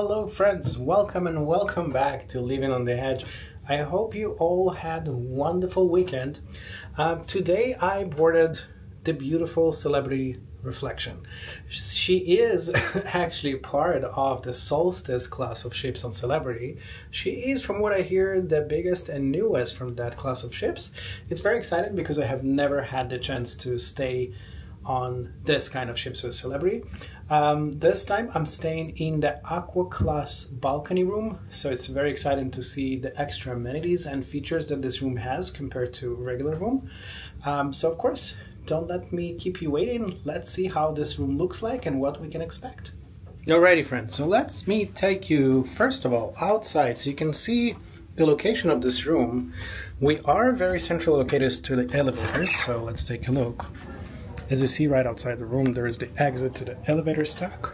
Hello friends, welcome and welcome back to Living on the Edge. I hope you all had a wonderful weekend. Today I boarded the beautiful Celebrity Reflection. She is actually part of the Solstice class of ships on Celebrity. She is, from what I hear, the biggest and newest from that class of ships. It's very exciting because I have never had the chance to stay on this kind of ships with Celebrity. This time I'm staying in the Aqua Class Balcony room, so it's very exciting to see the extra amenities and features that this room has compared to a regular room. So of course, don't let me keep you waiting. Let's see how this room looks like and what we can expect. Alrighty friends, so let me take you first of all outside so you can see the location of this room. We are very centrally located to the elevators, so let's take a look. As you see right outside the room, there is the exit to the elevator stack.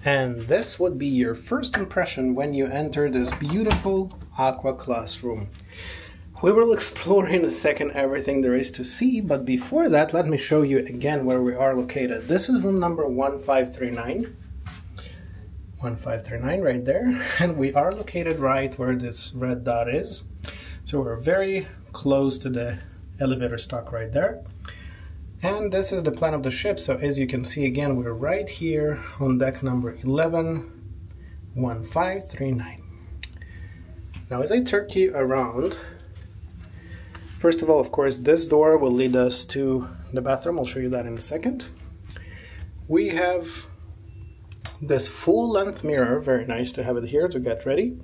And this would be your first impression when you enter this beautiful Aqua Class room. We will explore in a second everything there is to see, but before that, let me show you again where we are located. This is room number 1539. 1539 right there. And we are located right where this red dot is. So we're very close to the elevator stock right there. And this is the plan of the ship, so as you can see again, we're right here on deck number 1539. Now as I turn you around, first of all, of course, this door will lead us to the bathroom. I'll show you that in a second. We have this full-length mirror, very nice to have it here to get ready.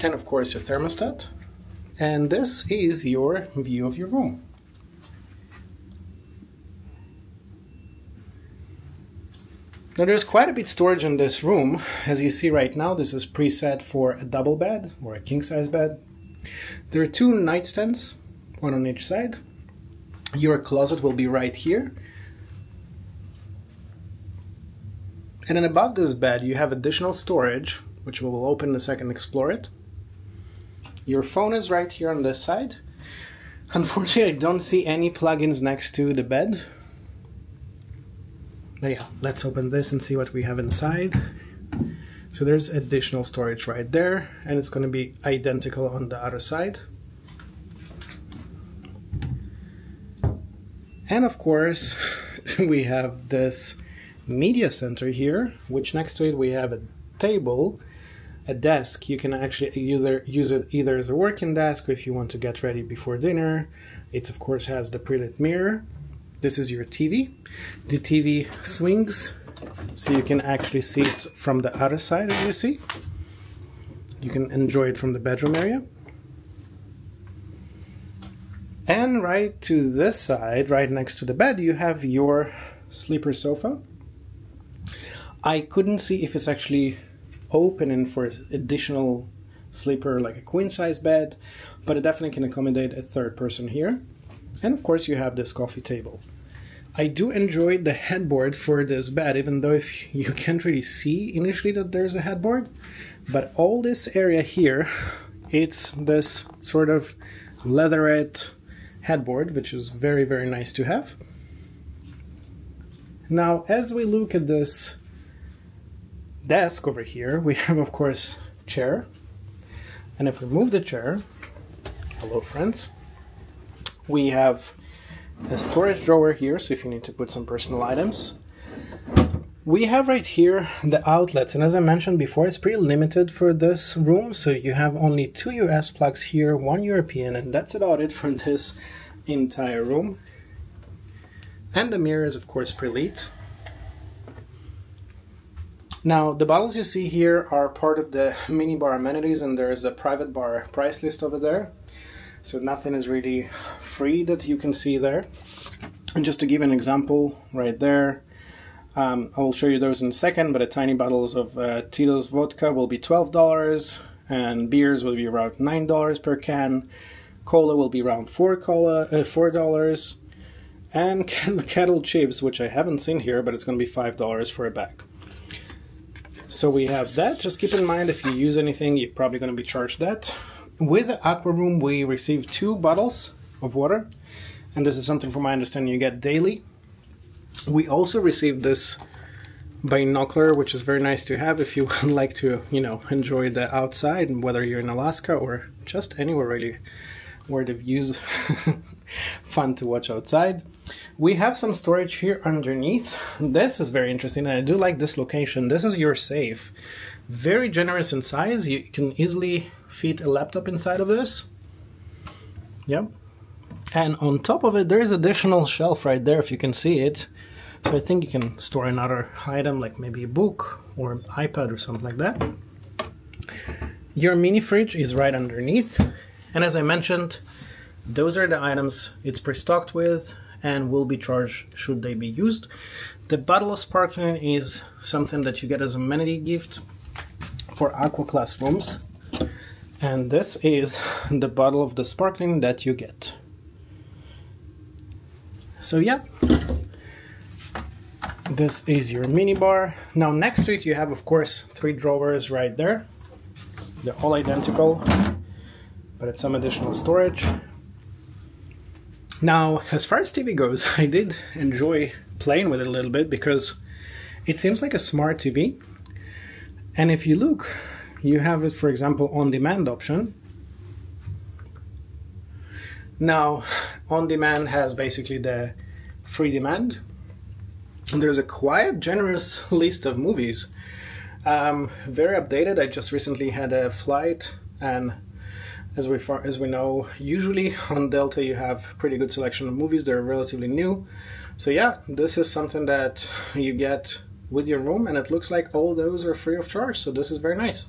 And of course your thermostat. And this is your view of your room. Now there's quite a bit of storage in this room. As you see right now, this is preset for a double bed or a king-size bed. There are two nightstands, one on each side. Your closet will be right here. And then above this bed you have additional storage, which we will open in a second and explore it. Your phone is right here on this side. Unfortunately, I don't see any plugins next to the bed. But yeah, let's open this and see what we have inside. So there's additional storage right there, and it's going to be identical on the other side. And of course, we have this media center here, which next to it we have a table, a desk. You can actually use it either as a working desk or if you want to get ready before dinner. It of course has the pre-lit mirror. This is your TV. The TV swings so you can actually see it from the other side, as you see. You can enjoy it from the bedroom area. And right to this side, right next to the bed, you have your sleeper sofa. I couldn't see if it's actually opening for additional sleeper like a queen size bed, but it definitely can accommodate a third person here. And of course you have this coffee table. I do enjoy the headboard for this bed, even though if you can't really see initially that there's a headboard, but all this area here, it's this sort of leatherette headboard, which is very, very nice to have. Now as we look at this desk over here, we have of course chair, and if we move the chair, hello friends, we have a storage drawer here, so if you need to put some personal items. We have right here the outlets, and as I mentioned before, it's pretty limited for this room, so you have only 2 US plugs here, 1 European, and that's about it for this entire room. And the mirror is of course pre-lit. Now, the bottles you see here are part of the minibar amenities, and there is a private bar price list over there. So nothing is really free that you can see there. And just to give an example, right there, I will show you those in a second, but the tiny bottles of Tito's vodka will be $12, and beers will be around $9 per can. Cola will be around $4, and kettle chips, which I haven't seen here, but it's going to be $5 for a bag. So we have that. Just keep in mind, if you use anything, you're probably going to be charged that. With the Aqua Room, we receive 2 bottles of water, and this is something from my understanding you get daily. We also receive this binocular, which is very nice to have if you like to, you know, enjoy the outside, whether you're in Alaska or just anywhere really where the view's fun to watch outside. We have some storage here underneath. This is very interesting, and I do like this location. This is your safe. Very generous in size. You can easily fit a laptop inside of this. Yep. And on top of it, there is additional shelf right there, if you can see it. So I think you can store another item, like maybe a book or an iPad or something like that. Your mini fridge is right underneath. And as I mentioned, those are the items it's pre-stocked with and will be charged should they be used. The bottle of sparkling is something that you get as an amenity gift for Aqua Class rooms. And this is the bottle of the sparkling that you get. So yeah. This is your mini bar. Now next to it you have, of course, 3 drawers right there. They're all identical, but it's some additional storage. Now, as far as TV goes, I did enjoy playing with it a little bit because it seems like a smart TV. And if you look, you have it, for example, on-demand option. Now, on-demand has basically the free demand. And there's a quite generous list of movies. Very updated. I just recently had a flight, and as we know, usually on Delta you have pretty good selection of movies. They're relatively new. So yeah, this is something that you get with your room, and it looks like all those are free of charge. So this is very nice.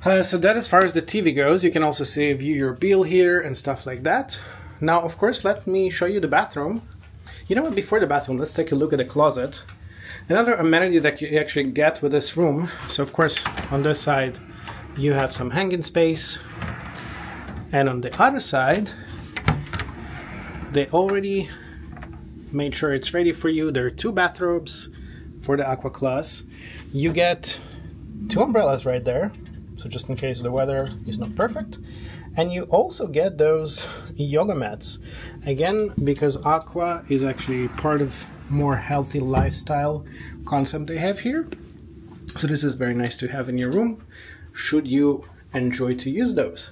So that as far as the TV goes, you can also view your bill here and stuff like that. Now, of course, let me show you the bathroom. You know what, before the bathroom, let's take a look at the closet. Another amenity that you actually get with this room. So of course, on this side, you have some hanging space. And on the other side, they already made sure it's ready for you. There are 2 bathrobes for the Aqua Class. You get 2 umbrellas right there. So just in case the weather is not perfect. And you also get those yoga mats. Again, because Aqua is actually part of more healthy lifestyle concept they have here. So this is very nice to have in your room, should you enjoy to use those.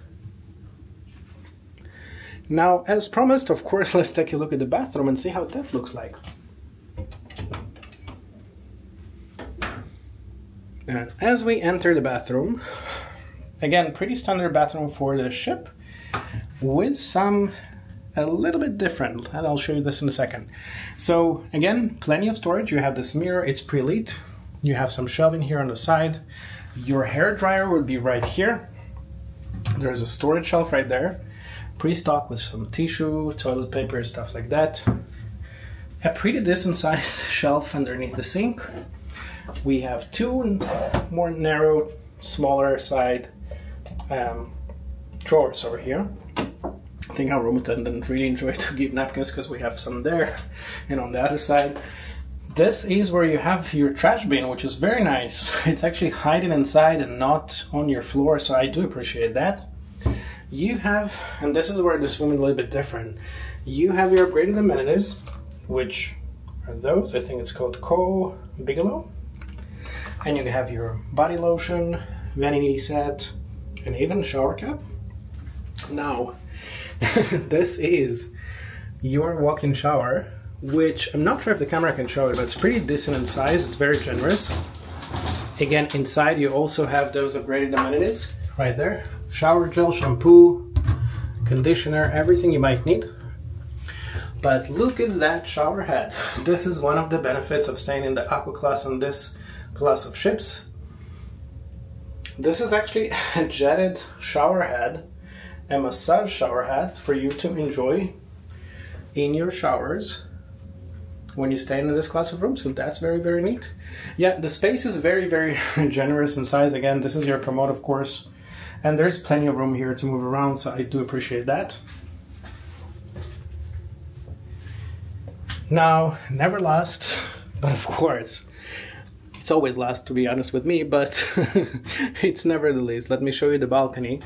Now, as promised, of course, let's take a look at the bathroom and see how that looks like. And as we enter the bathroom, again, pretty standard bathroom for the ship, with some a little bit different, and I'll show you this in a second. So again, plenty of storage. You have this mirror, it's pre-lit. You have some shelving here on the side. Your hair dryer would be right here. There's a storage shelf right there, pre-stocked with some tissue, toilet paper, stuff like that. A pretty decent sized shelf underneath the sink. We have 2 more narrow, smaller side drawers over here. I think our room attendant really enjoyed to give napkins because we have some there. And on the other side, this is where you have your trash bin, which is very nice. It's actually hiding inside and not on your floor, so I do appreciate that. You have, and this is where this room is a little bit different, you have your upgraded amenities, which are those. I think it's called Co Bigelow. And you have your body lotion, vanity set, and even shower cap. Now, this is your walk-in shower, which I'm not sure if the camera can show it, but it's pretty decent in size. It's very generous. Again, inside you also have those upgraded amenities right there. Shower gel, shampoo, conditioner, everything you might need. But look at that shower head. This is one of the benefits of staying in the Aqua Class on this class of ships. This is actually a jetted shower head, a massage shower head for you to enjoy in your showers when you stay in this class of rooms. So that's very, very neat. Yeah, the space is very, very generous in size. Again, this is your commode, of course, and there's plenty of room here to move around, so I do appreciate that. Now, never last, but of course, it's always last, to be honest with me, but it's never the least. Let me show you the balcony.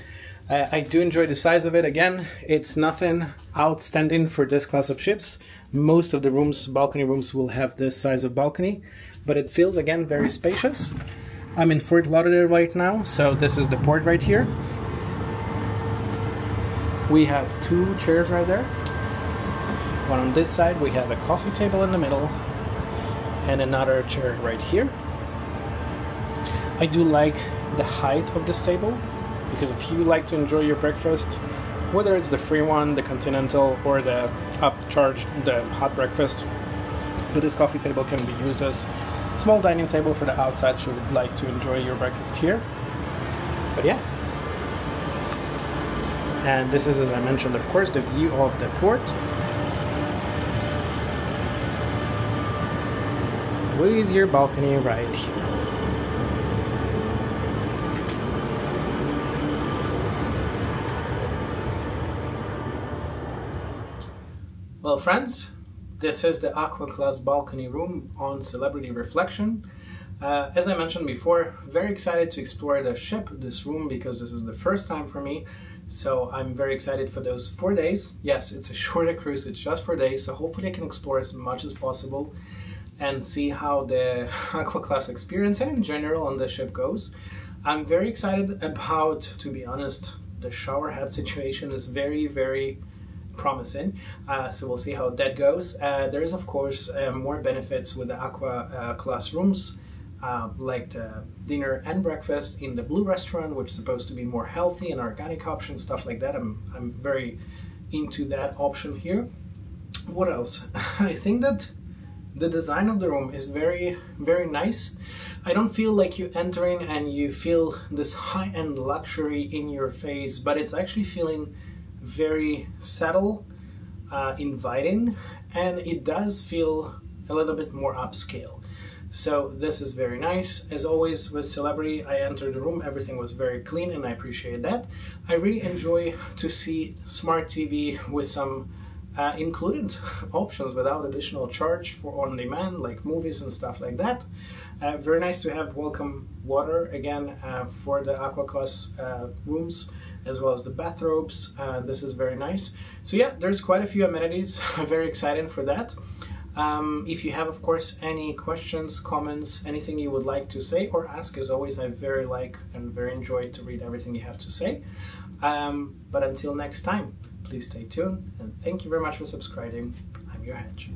I do enjoy the size of it. Again, it's nothing outstanding for this class of ships. Most of the rooms, balcony rooms, will have this size of balcony, but it feels, again, very spacious. I'm in Fort Lauderdale right now, so this is the port right here. We have 2 chairs right there. One on this side, we have a coffee table in the middle, and another chair right here. I do like the height of this table, because if you like to enjoy your breakfast, whether it's the free one, the continental, or the upcharged, the hot breakfast, but this coffee table can be used as a small dining table for the outside should you like to enjoy your breakfast here. But yeah. And this is, as I mentioned, of course, the view of the port, with your balcony right here. Well, friends, this is the Aqua Class Balcony room on Celebrity Reflection. As I mentioned before, very excited to explore the ship, this room, because this is the first time for me. So I'm very excited for those 4 days. Yes, it's a shorter cruise, it's just 4 days, so hopefully I can explore as much as possible and see how the Aqua Class experience and in general on the ship goes. I'm very excited about, to be honest, the shower head situation is very, very promising. So we'll see how that goes. There is, of course, more benefits with the Aqua Class rooms, like the dinner and breakfast in the Blue restaurant, which is supposed to be more healthy and organic options, stuff like that. I'm very into that option here. What else? I think that the design of the room is very, very nice. I don't feel like you entering and you feel this high-end luxury in your face, but it's actually feeling very subtle, inviting, and it does feel a little bit more upscale. So this is very nice. As always with Celebrity, I entered the room, everything was very clean, and I appreciate that. I really enjoy to see smart TV with some included options without additional charge for on demand, like movies and stuff like that. Very nice to have welcome water again for the Aqua Class rooms, as well as the bathrobes. This is very nice. So yeah, there's quite a few amenities. I'm very excited for that. If you have, of course, any questions, comments, anything you would like to say or ask, as always, I very like and very enjoy to read everything you have to say. But until next time, please stay tuned, and thank you very much for subscribing. I'm your Hedge.